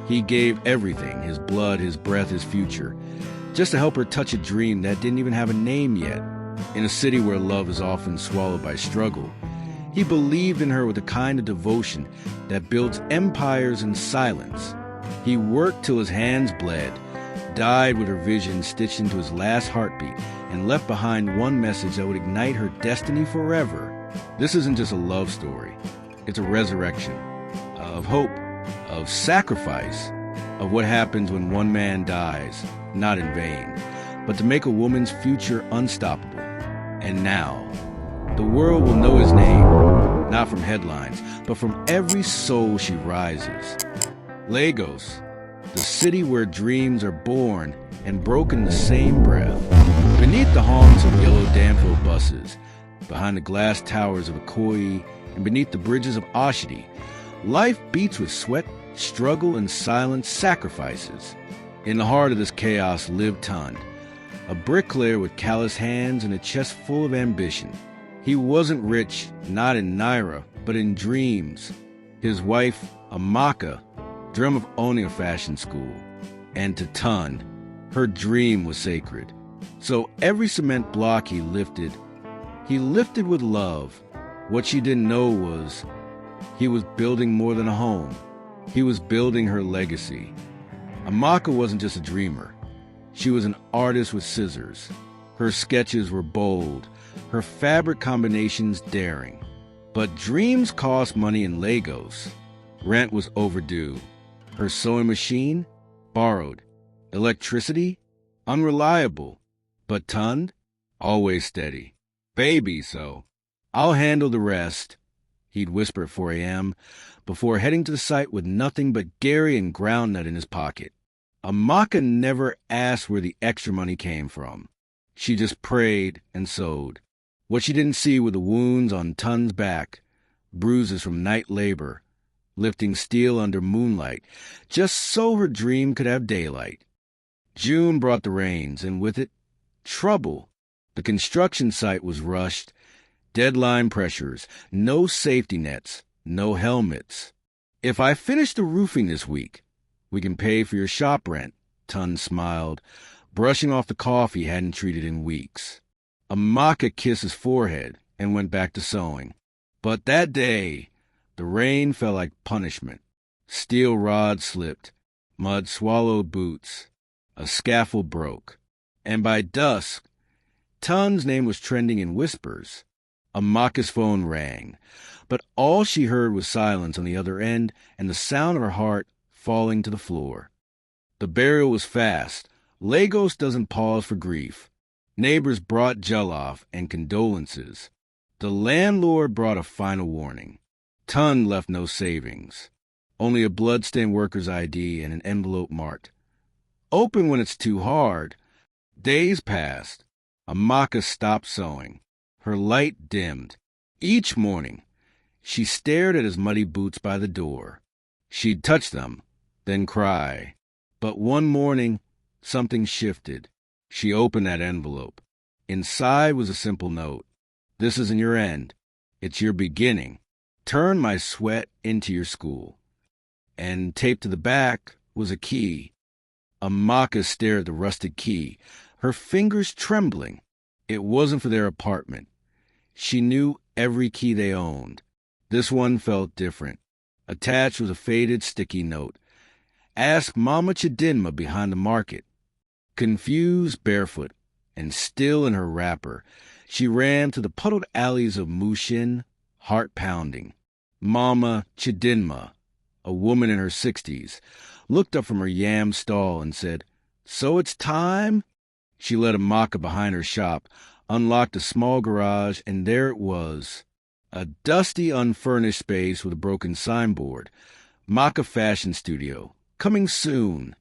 He gave everything, his blood, his breath, his future, just to help her touch a dream that didn't even have a name yet. In a city where love is often swallowed by struggle, he believed in her with a kind of devotion that builds empires in silence. He worked till his hands bled, died with her vision stitched into his last heartbeat, and left behind one message that would ignite her destiny forever. This isn't just a love story. It's a resurrection of hope, of sacrifice, of what happens when one man dies, not in vain, but to make a woman's future unstoppable. And now, the world will know his name, not from headlines, but from every soul she rises. Lagos, the city where dreams are born and broken in the same breath. Beneath the honks of yellow Danfo buses, behind the glass towers of Ikoyi, and beneath the bridges of Oshodi, life beats with sweat, struggle, and silent sacrifices. In the heart of this chaos lived Tunde, a bricklayer with callous hands and a chest full of ambition. He wasn't rich, not in naira, but in dreams. His wife, Amaka, dreamed of owning a fashion school. And to Tunde, her dream was sacred. So every cement block he lifted with love. What she didn't know was he was building more than a home. He was building her legacy. Amaka wasn't just a dreamer. She was an artist with scissors. Her sketches were bold, her fabric combinations daring. But dreams cost money in Lagos. Rent was overdue. Her sewing machine? Borrowed. Electricity? Unreliable. But Tunde? Always steady. Baby, so. I'll handle the rest, he'd whisper at 4 a.m., before heading to the site with nothing but Gary and groundnut in his pocket. Amaka never asked where the extra money came from. She just prayed and sewed. What she didn't see were the wounds on Tunde's back, bruises from night labor, lifting steel under moonlight, just so her dream could have daylight. June brought the rains, and with it, trouble. The construction site was rushed, deadline pressures, no safety nets, no helmets. If I finish the roofing this week, we can pay for your shop rent, Tunde smiled, brushing off the cough he hadn't treated in weeks. Amaka kissed his forehead and went back to sewing. But that day, the rain fell like punishment. Steel rods slipped, mud swallowed boots, a scaffold broke, and by dusk, Tunde's name was trending in whispers. Amaka's phone rang, but all she heard was silence on the other end and the sound of her heart falling to the floor. The burial was fast. Lagos doesn't pause for grief. Neighbors brought jollof and condolences. The landlord brought a final warning. Tunde left no savings, only a blood-stained worker's ID and an envelope marked, "Open when it's too hard." Days passed. Amaka stopped sewing. Her light dimmed. Each morning, she stared at his muddy boots by the door. She'd touch them, then cry. But one morning, something shifted. She opened that envelope. Inside was a simple note. "This isn't your end. It's your beginning. Turn my sweat into your school." And taped to the back was a key. Amaka stared at the rusted key, her fingers trembling. It wasn't for their apartment. She knew every key they owned. This one felt different. Attached was a faded, sticky note. "Ask Mama Chidinma behind the market." Confused, barefoot, and still in her wrapper, she ran to the puddled alleys of Mushin, heart pounding. Mama Chidinma, a woman in her 60s, looked up from her yam stall and said, "So it's time?" She led Amaka behind her shop, unlocked a small garage, and there it was. A dusty, unfurnished space with a broken signboard. Maka Fashion Studio. Coming soon.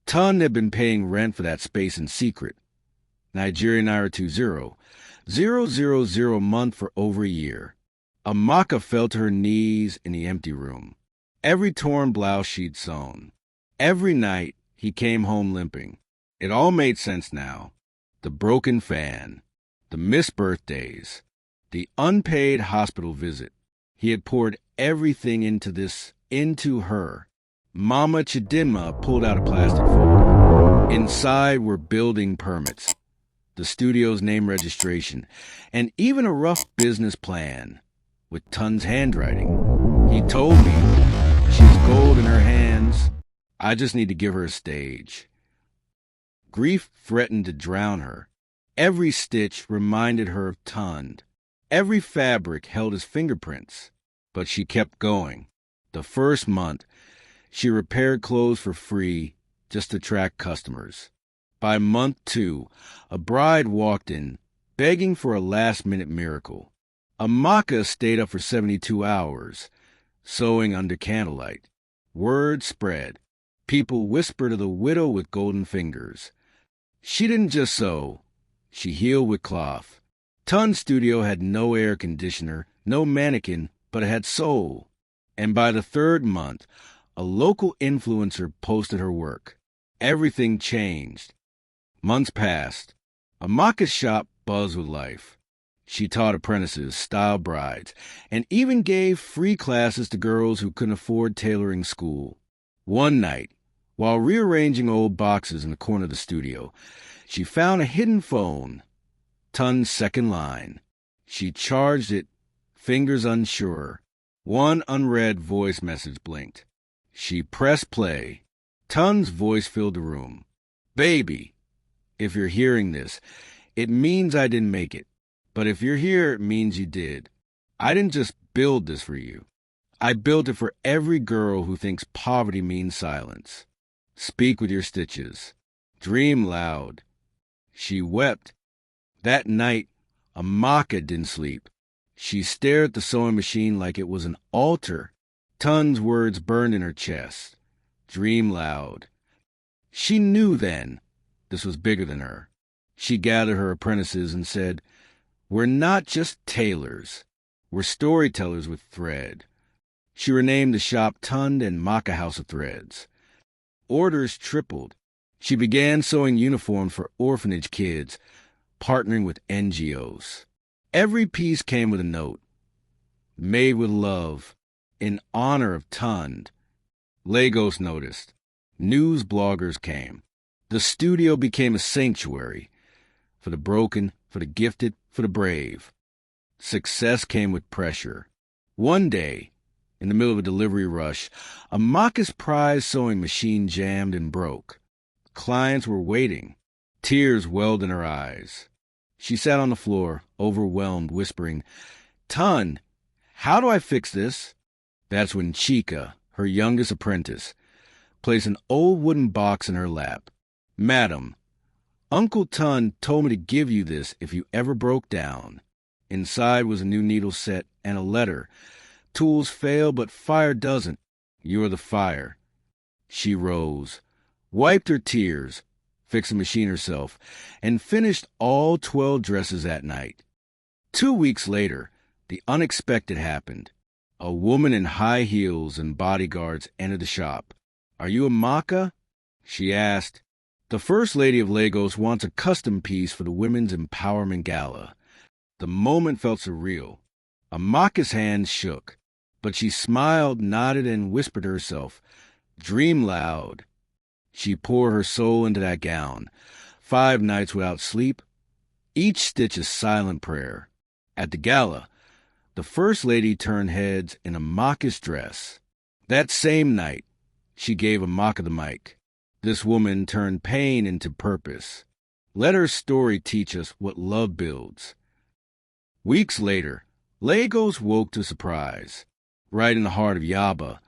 Tunde had been paying rent for that space in secret. Nigerian Naira 20,000 a month for over a year. Amaka fell to her knees in the empty room. Every torn blouse she'd sewn. Every night he came home limping. It all made sense now. The broken fan, the missed birthdays, the unpaid hospital visit. He had poured everything into her. Mama Chidinma pulled out a plastic folder. Inside were building permits, the studio's name registration, and even a rough business plan with Tun's handwriting. He told me, she's gold in her hands. I just need to give her a stage. Grief threatened to drown her. Every stitch reminded her of Tund. Every fabric held his fingerprints. But she kept going. The first month, she repaired clothes for free just to attract customers. By month 2, a bride walked in, begging for a last-minute miracle. Amaka stayed up for 72 hours, sewing under candlelight. Word spread. People whispered of the widow with golden fingers. She didn't just sew. She healed with cloth. Tun's studio had no air conditioner, no mannequin, but it had soul. And by the 3rd month, a local influencer posted her work. Everything changed. Months passed. Amaka's shop buzzed with life. She taught apprentices, styled brides, and even gave free classes to girls who couldn't afford tailoring school. One night, while rearranging old boxes in the corner of the studio, she found a hidden phone. Tun's second line. She charged it, fingers unsure. One unread voice message blinked. She pressed play. Tun's voice filled the room. Baby, if you're hearing this, it means I didn't make it. But if you're here, it means you did. I didn't just build this for you. I built it for every girl who thinks poverty means silence. Speak with your stitches. Dream loud. She wept. That night, Amaka didn't sleep. She stared at the sewing machine like it was an altar. Tun's words burned in her chest. Dream loud. She knew then this was bigger than her. She gathered her apprentices and said, we're not just tailors. We're storytellers with thread. She renamed the shop Tunde and Maka House of Threads. Orders tripled. She began sewing uniforms for orphanage kids, partnering with NGOs. Every piece came with a note. Made with love, in honor of Tunde. Lagos noticed. News bloggers came. The studio became a sanctuary for the broken, for the gifted, for the brave. Success came with pressure. One day, in the middle of a delivery rush, Amaka's prize sewing machine jammed and broke. Clients were waiting. Tears welled in her eyes. She sat on the floor, overwhelmed, whispering, Tunde, how do I fix this? That's when Chica, her youngest apprentice, placed an old wooden box in her lap. Madam, Uncle Tunde told me to give you this if you ever broke down. Inside was a new needle set and a letter. Tools fail, but fire doesn't. You are the fire. She rose, wiped her tears, fixed the machine herself, and finished all 12 dresses that night. 2 weeks later, the unexpected happened. A woman in high heels and bodyguards entered the shop. Are you Amaka? She asked. The First Lady of Lagos wants a custom piece for the Women's Empowerment Gala. The moment felt surreal. Amaka's hands shook, but she smiled, nodded, and whispered to herself, Dream loud. She poured her soul into that gown. 5 nights without sleep. Each stitch a silent prayer. At the gala, the First Lady turned heads in Amaka's dress. That same night, she gave Amaka the mic. This woman turned pain into purpose. Let her story teach us what love builds. Weeks later, Lagos woke to surprise. Right in the heart of Yaba,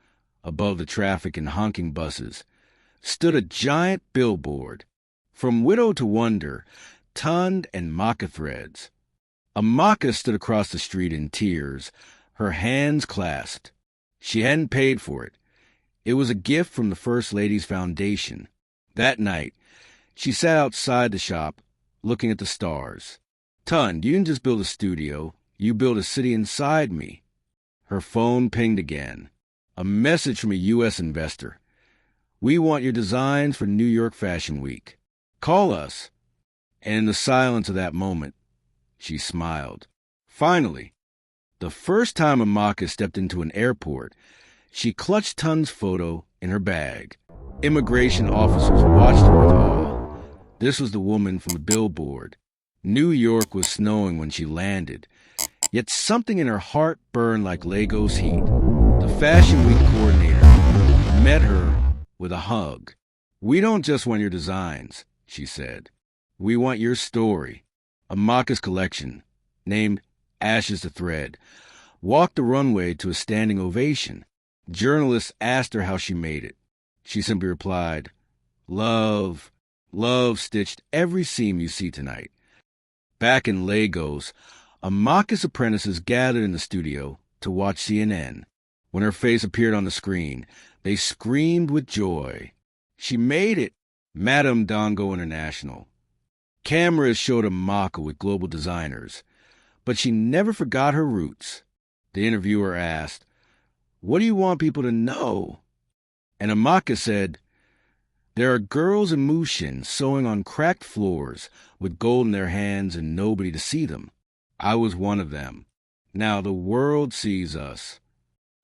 above the traffic and honking buses, stood a giant billboard. From widow to wonder, Tunde and Maka threads. Amaka stood across the street in tears, her hands clasped. She hadn't paid for it. It was a gift from the First Lady's foundation. That night, she sat outside the shop, looking at the stars. Tunde, you didn't just build a studio, you built a city inside me. Her phone pinged again. A message from a U.S. investor. We want your designs for New York Fashion Week. Call us. And in the silence of that moment, she smiled. Finally, the first time Amaka stepped into an airport, she clutched Tunde's photo in her bag. Immigration officers watched her with awe. This was the woman from the billboard. New York was snowing when she landed, yet something in her heart burned like Legos heat. The Fashion Week coordinator met her with a hug. "We don't just want your designs," she said. "We want your story." Amaka's collection, named Ashes to Thread, walked the runway to a standing ovation. Journalists asked her how she made it. She simply replied, "Love, love stitched every seam you see tonight." Back in Lagos, Amaka's apprentices gathered in the studio to watch CNN. When her face appeared on the screen, they screamed with joy. She made it! Madame Dongo International. Cameras showed Amaka with global designers, but she never forgot her roots. The interviewer asked, "What do you want people to know?" And Amaka said, "There are girls in Mushin sewing on cracked floors with gold in their hands and nobody to see them. I was one of them. Now the world sees us."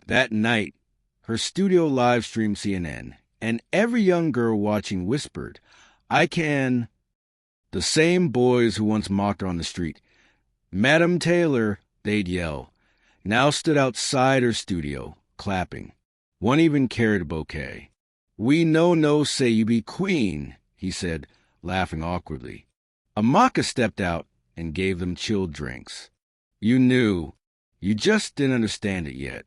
That night, her studio live-streamed CNN, and every young girl watching whispered, "I can." The same boys who once mocked her on the street, "Madam Taylor," they'd yell, now stood outside her studio, clapping. One even carried a bouquet. "We no say you be queen," he said, laughing awkwardly. Amaka stepped out and gave them chilled drinks. "You knew. You just didn't understand it yet."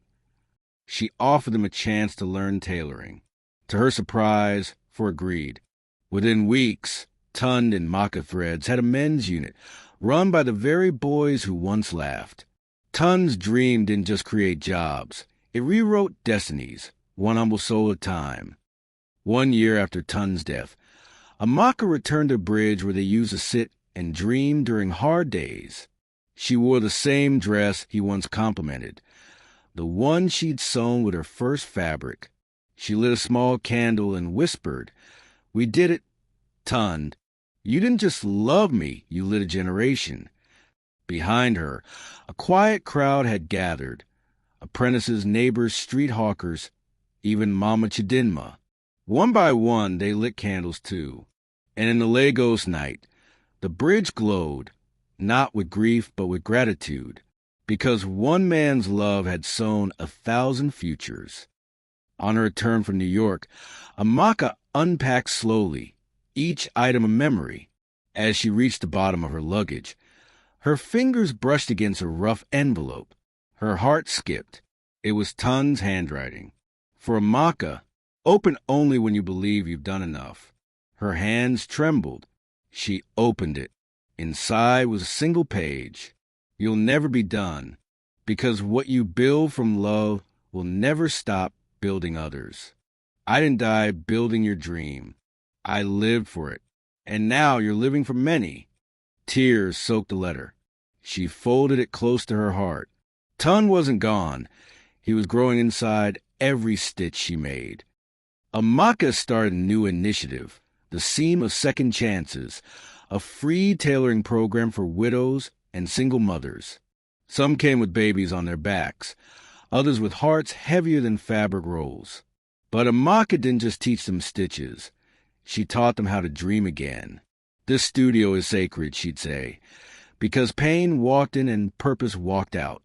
She offered them a chance to learn tailoring. To her surprise, four agreed. Within weeks, Tunde and Maka Threads had a men's unit run by the very boys who once laughed. Tunde's dream didn't just create jobs. It rewrote destinies, one humble soul at a time. 1 year after Tunde's death, Amaka returned to a bridge where they used to sit and dream during hard days. She wore the same dress he once complimented, the one she'd sewn with her first fabric. She lit a small candle and whispered, "We did it, Tunde. You didn't just love me, you lit a generation." Behind her, a quiet crowd had gathered. Apprentices, neighbors, street hawkers, even Mama Chidinma. One by one, they lit candles too. And in the Lagos night, the bridge glowed, not with grief but with gratitude, because one man's love had sown 1,000 futures. On her return from New York, Amaka unpacked slowly, each item a memory. As she reached the bottom of her luggage, her fingers brushed against a rough envelope. Her heart skipped. It was Tunde's handwriting. For Amaka, open only when you believe you've done enough. Her hands trembled. She opened it. Inside was a single page. "You'll never be done, because what you build from love will never stop building others. I didn't die building your dream. I lived for it. And now you're living for many." Tears soaked the letter. She folded it close to her heart. Tunde wasn't gone. He was growing inside every stitch she made. Amaka started a new initiative, the Seam of Second Chances, a free tailoring program for widows and single mothers. Some came with babies on their backs, others with hearts heavier than fabric rolls. But Amaka didn't just teach them stitches. She taught them how to dream again. "This studio is sacred," she'd say, because pain walked in and purpose walked out.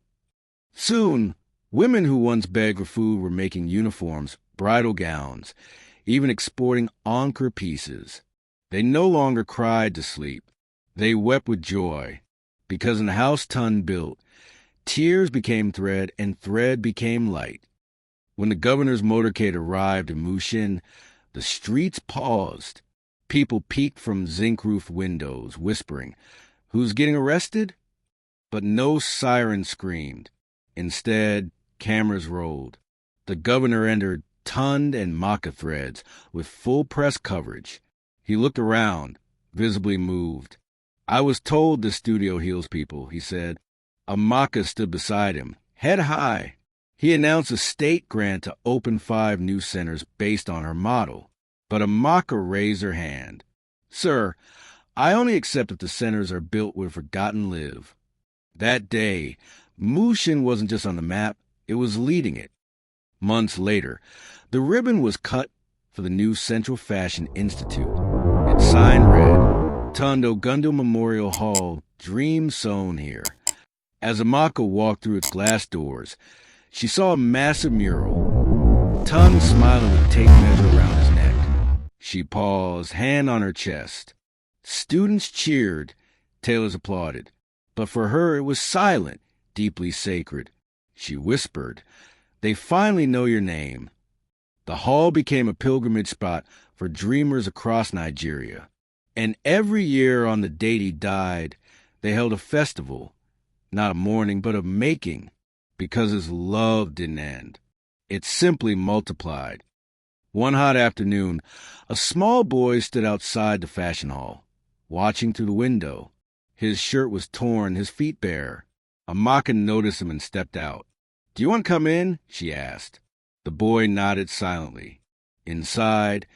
Soon, women who once begged for food were making uniforms, bridal gowns, even exporting anchor pieces. They no longer cried to sleep. They wept with joy, because in the house Tunde built, tears became thread and thread became light. When the governor's motorcade arrived in Mushin, the streets paused. People peeked from zinc-roofed windows, whispering, "Who's getting arrested?" But no siren screamed. Instead, cameras rolled. The governor entered, Tunde and Maka Threads, with full press coverage. He looked around, visibly moved. "I was told this studio heals people," he said. Amaka stood beside him, head high. He announced a state grant to open 5 new centers based on her model. But Amaka raised her hand. "Sir, I only accept if the centers are built where forgotten live." That day, Mushin wasn't just on the map, it was leading it. Months later, The ribbon was cut for the new Central Fashion Institute. Its sign read, Tunde Gundel Memorial Hall, Dream Sown Here. As Amaka walked through its glass doors, she saw a massive mural. Tunde smiling with a tape measure around his neck. She paused, hand on her chest. Students cheered, tailors applauded. But for her it was silent, deeply sacred. She whispered, "They finally know your name." The hall became a pilgrimage spot for dreamers across Nigeria. And every year on the date he died, they held a festival, not a mourning, but a making, because his love didn't end. It simply multiplied. One hot afternoon, a small boy stood outside the fashion hall, watching through the window. His shirt was torn, his feet bare. Amaka noticed him and stepped out. "Do you want to come in?" she asked. The boy nodded silently. Inside,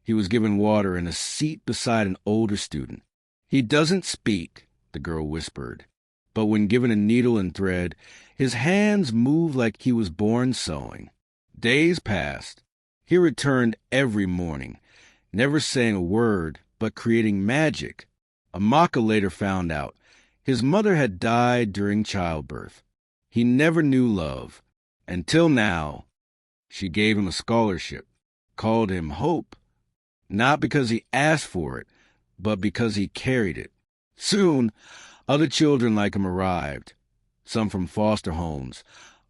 he was given water and a seat beside an older student. "He doesn't speak," the girl whispered. But when given a needle and thread, his hands moved like he was born sewing. Days passed. He returned every morning, never saying a word, but creating magic. Amaka later found out his mother had died during childbirth. He never knew love, until now. She gave him a scholarship, called him Hope, not because he asked for it, but because he carried it. Soon, other children like him arrived, some from foster homes,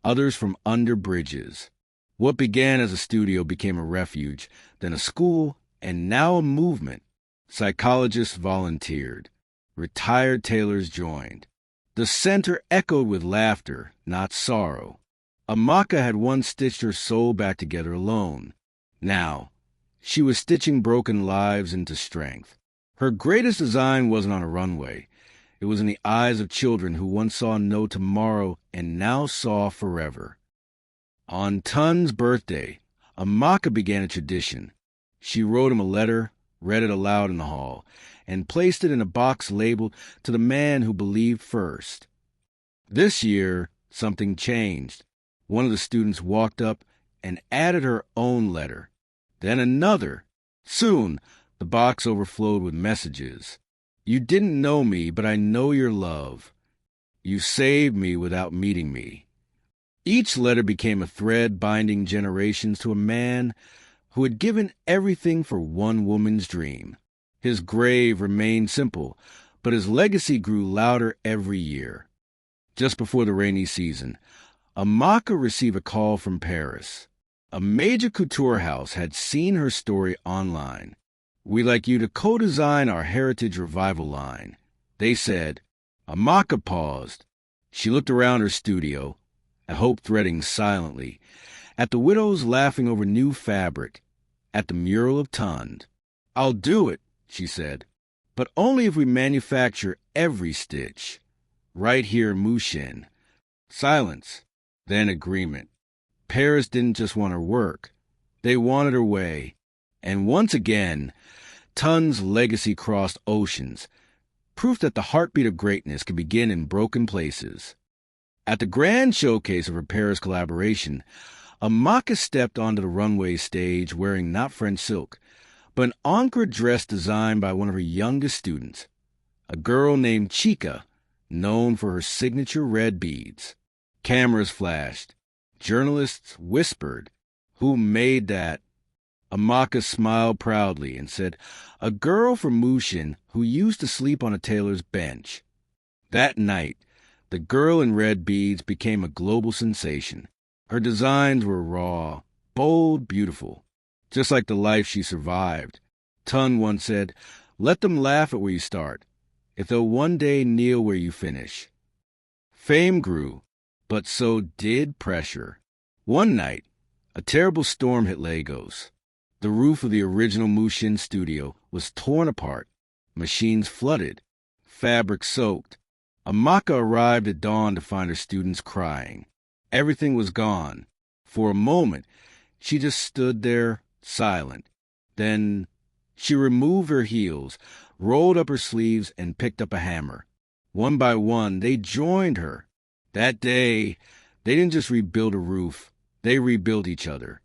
others from under bridges. What began as a studio became a refuge, then a school, and now a movement. Psychologists volunteered. Retired tailors joined. The center echoed with laughter, not sorrow. Amaka had once stitched her soul back together alone. Now, she was stitching broken lives into strength. Her greatest design wasn't on a runway. It was in the eyes of children who once saw no tomorrow and now saw forever. On Tunde's birthday, Amaka began a tradition. She wrote him a letter, read it aloud in the hall, and placed it in a box labeled "To the man who believed first." This year, something changed. One of the students walked up and added her own letter. Then another. Soon, the box overflowed with messages. "You didn't know me, but I know your love. You saved me without meeting me." Each letter became a thread binding generations to a man who had given everything for one woman's dream. His grave remained simple, but his legacy grew louder every year. Just before the rainy season, Amaka received a call from Paris. A major couture house had seen her story online. "We'd like you to co-design our Heritage Revival line," they said. Amaka paused. She looked around her studio, at Hope threading silently, at the widows laughing over new fabric, at the mural of Tunde. "I'll do it," she said, "but only if we manufacture every stitch. Right here in Mushin." Silence, then agreement. Paris didn't just want her work. They wanted her way. And once again, Tunde's legacy crossed oceans, proof that the heartbeat of greatness could begin in broken places. At the grand showcase of her Paris collaboration, Amaka stepped onto the runway stage wearing not French silk, but an Ankara dress designed by one of her youngest students, a girl named Chika, known for her signature red beads. Cameras flashed. Journalists whispered, "Who made that?" Amaka smiled proudly and said, "A girl from Mushin who used to sleep on a tailor's bench." That night, the girl in red beads became a global sensation. Her designs were raw, bold, beautiful, just like the life she survived. Tunde once said, "Let them laugh at where you start, if they'll one day kneel where you finish." Fame grew, but so did pressure. One night, a terrible storm hit Lagos. The roof of the original Mushin studio was torn apart, machines flooded, fabric soaked. Amaka arrived at dawn to find her students crying. Everything was gone. For a moment, she just stood there, silent. Then she removed her heels, rolled up her sleeves, and picked up a hammer. One by one, they joined her. That day, they didn't just rebuild a roof, they rebuilt each other.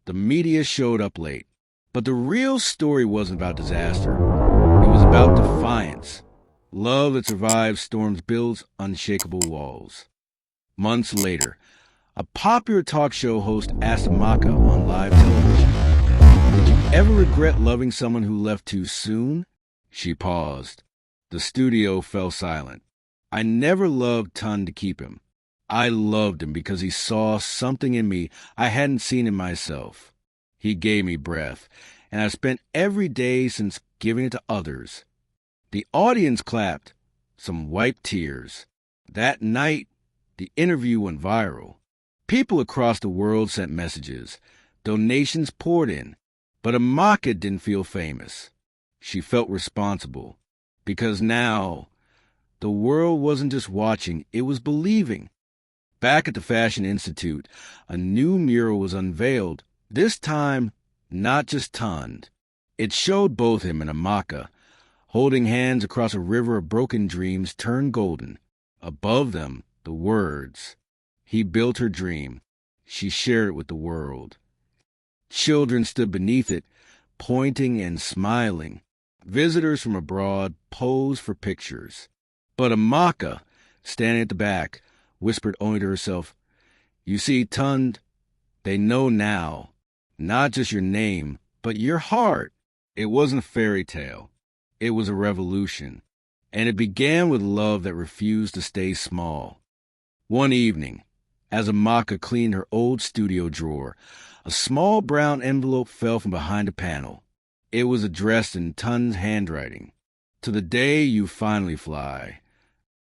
The media showed up late. But the real story wasn't about disaster. It was about defiance. Love that survives storms builds unshakable walls. Months later, a popular talk show host asked Amaka on live television, "Did you ever regret loving someone who left too soon?" She paused. The studio fell silent. "I never loved Tunde to keep him. I loved him because he saw something in me I hadn't seen in myself. He gave me breath, and I've spent every day since giving it to others." The audience clapped. Some wiped tears. That night, the interview went viral. People across the world sent messages. Donations poured in. But Amaka didn't feel famous. She felt responsible. Because now, the world wasn't just watching, it was believing. Back at the Fashion Institute, a new mural was unveiled. This time, not just Tunde. It showed both him and Amaka, holding hands across a river of broken dreams turned golden. Above them, the words, "He built her dream. She shared it with the world." Children stood beneath it, pointing and smiling. Visitors from abroad posed for pictures. But Amaka, standing at the back, whispered only to herself, "You see, Tunde, they know now, not just your name, but your heart." It wasn't a fairy tale. It was a revolution. And it began with love that refused to stay small. One evening, as Amaka cleaned her old studio drawer, a small brown envelope fell from behind a panel. It was addressed in Tunde's handwriting. "To the day you finally fly."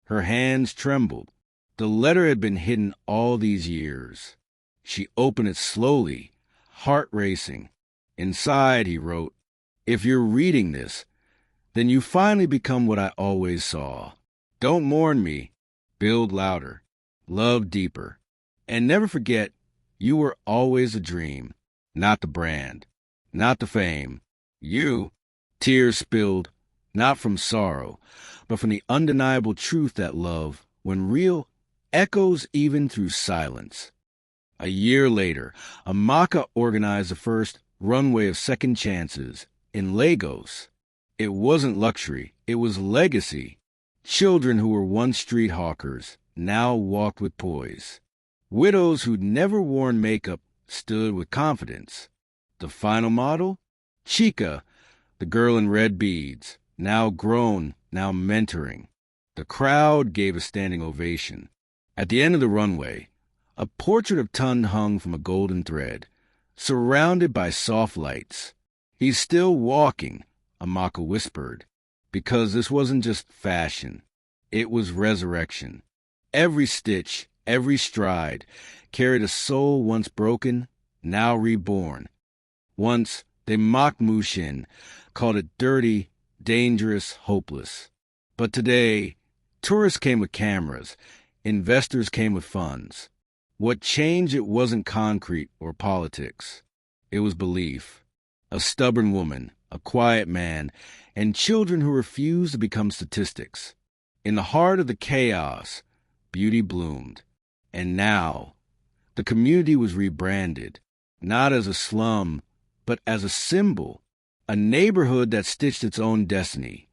Her hands trembled. The letter had been hidden all these years. She opened it slowly, heart racing. Inside, he wrote, "If you're reading this, then you finally become what I always saw. Don't mourn me. Build louder. Love deeper. And never forget, you were always a dream, not the brand, not the fame. You." Tears spilled, not from sorrow, but from the undeniable truth that love, when real, echoes even through silence. A year later, Amaka organized the first runway of second chances in Lagos. It wasn't luxury, it was legacy. Children who were once street hawkers now walked with poise. Widows who'd never worn makeup stood with confidence. The final model? Chica, the girl in red beads, now grown, now mentoring. The crowd gave a standing ovation. At the end of the runway, a portrait of Tunde hung from a golden thread, surrounded by soft lights. "He's still walking," Amaka whispered, because this wasn't just fashion. It was resurrection. Every stitch, every stride, carried a soul once broken, now reborn. Once, they mocked Mushin, called it dirty, dangerous, hopeless. But today, tourists came with cameras, investors came with funds. What changed it wasn't concrete or politics. It was belief. A stubborn woman, a quiet man, and children who refused to become statistics. In the heart of the chaos, beauty bloomed. And now, the community was rebranded, not as a slum, but as a symbol, a neighborhood that stitched its own destiny,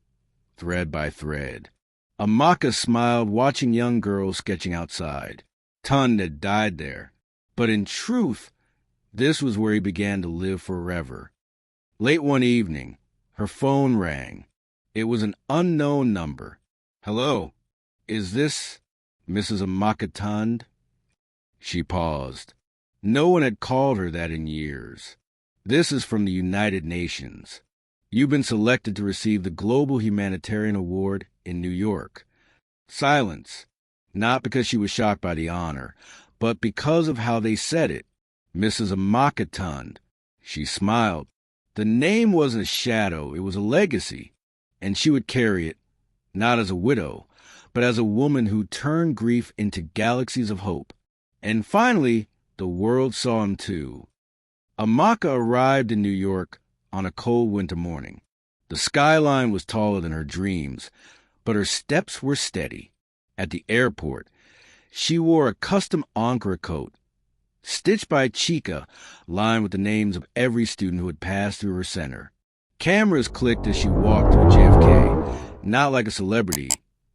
thread by thread. Amaka smiled watching young girls sketching outside. Tunde had died there. But in truth, this was where he began to live forever. Late one evening, her phone rang. It was an unknown number. "Hello, is this Mrs. Amaka Tunde?" She paused. No one had called her that in years. "This is from the United Nations. You've been selected to receive the Global Humanitarian Award in New York." Silence, not because she was shocked by the honor, but because of how they said it. "Mrs. Amaka Tunde." She smiled. The name wasn't a shadow, it was a legacy, and she would carry it, not as a widow, but as a woman who turned grief into galaxies of hope. And finally, the world saw him too. Amaka arrived in New York on a cold winter morning. The skyline was taller than her dreams, but her steps were steady. At the airport, she wore a custom Ankara coat, stitched by Chica, lined with the names of every student who had passed through her center. Cameras clicked as she walked through JFK, not like a celebrity,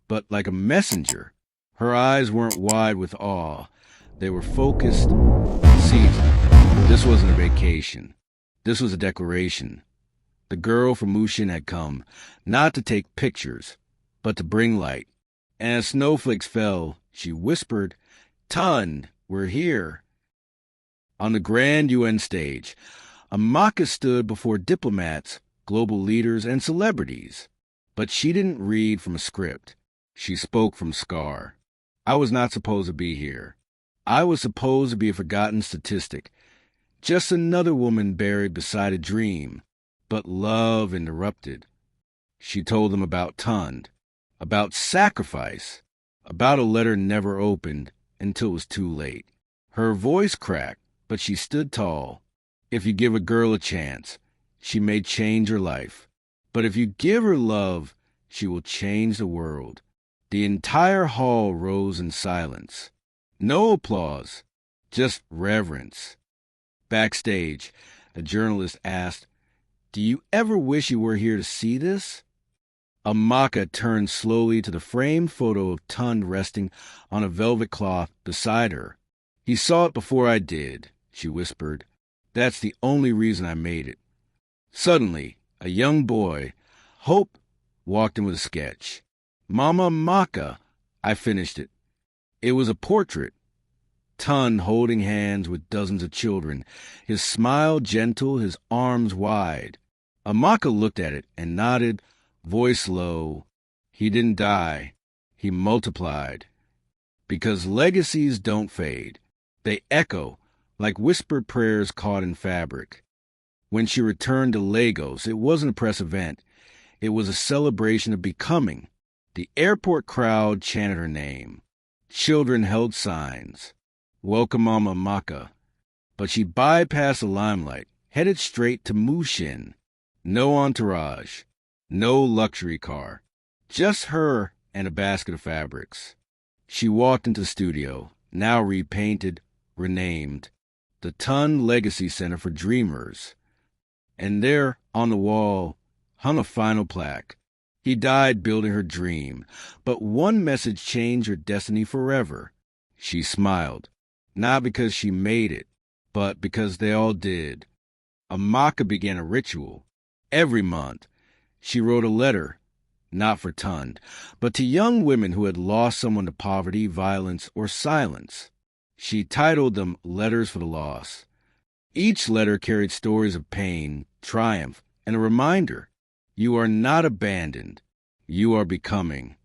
but like a messenger. Her eyes weren't wide with awe. They were focused, seasoned. This wasn't a vacation. This was a declaration. The girl from Mushin had come, not to take pictures, but to bring light. And as snowflakes fell, she whispered, "Tunde, we're here." On the grand UN stage, Amaka stood before diplomats, global leaders, and celebrities. But she didn't read from a script. She spoke from scar. I was not supposed to be here. I was supposed to be a forgotten statistic, just another woman buried beside a dream. But love interrupted. She told them about Tunde, about sacrifice, about a letter never opened until it was too late. Her voice cracked, but she stood tall. If you give a girl a chance, she may change her life. But if you give her love, she will change the world. The entire hall rose in silence. No applause, just reverence. Backstage, a journalist asked, "Do you ever wish you were here to see this?" Amaka turned slowly to the framed photo of Tunde resting on a velvet cloth beside her. "He saw it before I did," she whispered. "That's the only reason I made it." Suddenly, a young boy, Hope, walked in with a sketch. "Mama Amaka," I finished it. It was a portrait. Tunde holding hands with dozens of children, his smile gentle, his arms wide. Amaka looked at it and nodded, voice low. "He didn't die. He multiplied." Because legacies don't fade. They echo, like whispered prayers caught in fabric. When she returned to Lagos, it wasn't a press event. It was a celebration of becoming. The airport crowd chanted her name. Children held signs. "Welcome, Mama Amaka." But she bypassed the limelight, headed straight to Mushin. No entourage, no luxury car, just her and a basket of fabrics. She walked into the studio, now repainted, renamed, the Tunde Legacy Center for Dreamers. And there, on the wall, hung a final plaque. He died building her dream, but one message changed her destiny forever. She smiled, not because she made it, but because they all did. Amaka began a ritual. Every month, she wrote a letter, not for Tunde, but to young women who had lost someone to poverty, violence, or silence. She titled them Letters for the Lost. Each letter carried stories of pain, triumph, and a reminder. You are not abandoned. You are becoming.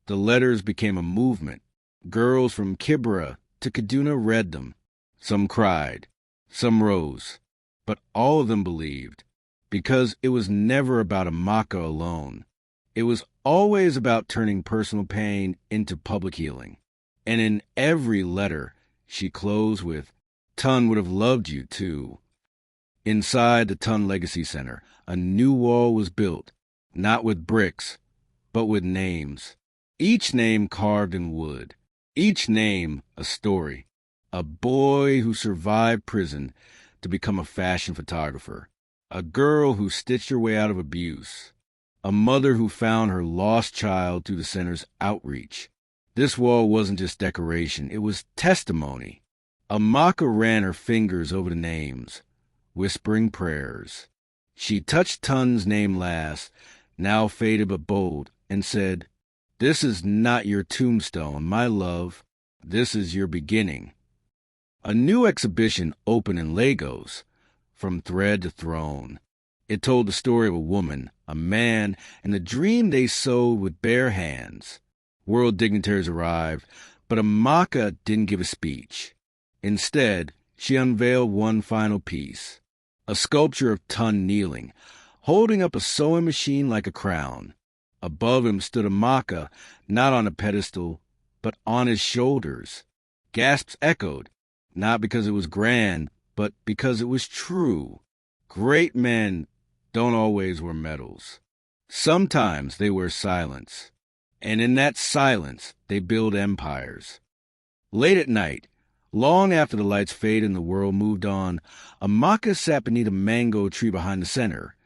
The letters became a movement. Girls from Kibra to Kaduna read them. Some cried. Some rose. But all of them believed. Because it was never about Amaka alone. It was always about turning personal pain into public healing. And in every letter, she closed with, "Tunde would have loved you, too." Inside the Tunde Legacy Center, a new wall was built, not with bricks, but with names. Each name carved in wood. Each name a story. A boy who survived prison to become a fashion photographer. A girl who stitched her way out of abuse. A mother who found her lost child through the center's outreach. This wall wasn't just decoration, it was testimony. Amaka ran her fingers over the names, whispering prayers. She touched Tunde's name last, now faded but bold, and said, "This is not your tombstone, my love. This is your beginning." A new exhibition opened in Lagos, From Thread to Throne. It told the story of a woman, a man, and the dream they sewed with bare hands. World dignitaries arrived, but Amaka didn't give a speech. Instead, she unveiled one final piece, a sculpture of Tunde kneeling, holding up a sewing machine like a crown. Above him stood Amaka, not on a pedestal, but on his shoulders. Gasps echoed, not because it was grand, but because it was true. Great men don't always wear medals. Sometimes they wear silence. And in that silence, they build empires. Late at night, Long after the lights faded and the world moved on, Amaka sat beneath a mango tree behind the center,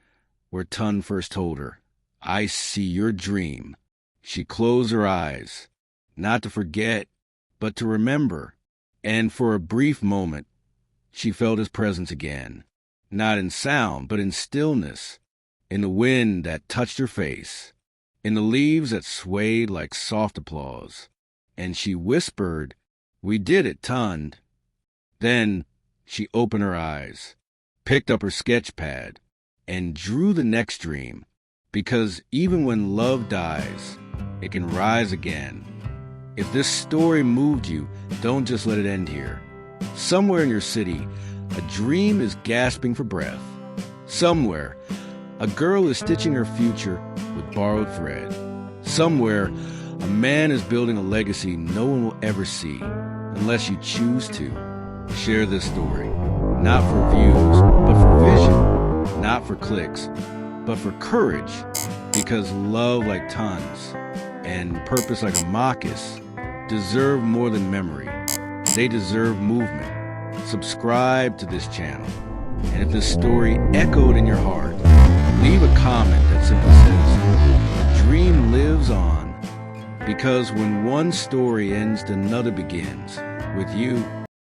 where Tunde first told her, "I see your dream." She closed her eyes, not to forget, but to remember. And for a brief moment, she felt his presence again, not in sound, but in stillness, in the wind that touched her face, in the leaves that swayed like soft applause. And she whispered, "We did it, Tunde." Then she opened her eyes, picked up her sketch pad, and drew the next dream, because even when love dies, it can rise again. If this story moved you, don't just let it end here. Somewhere in your city, a dream is gasping for breath. Somewhere, a girl is stitching her future with borrowed thread. Somewhere, a man is building a legacy no one will ever see, unless you choose to. Share this story, not for views, but for vision, not for clicks, but for courage, because love like Tunde's and purpose like Amaka's deserve more than memory. They deserve movement. Subscribe to this channel. And if this story echoed in your heart, leave a comment that simply says, "The dream lives on." Because when one story ends, another begins. With you,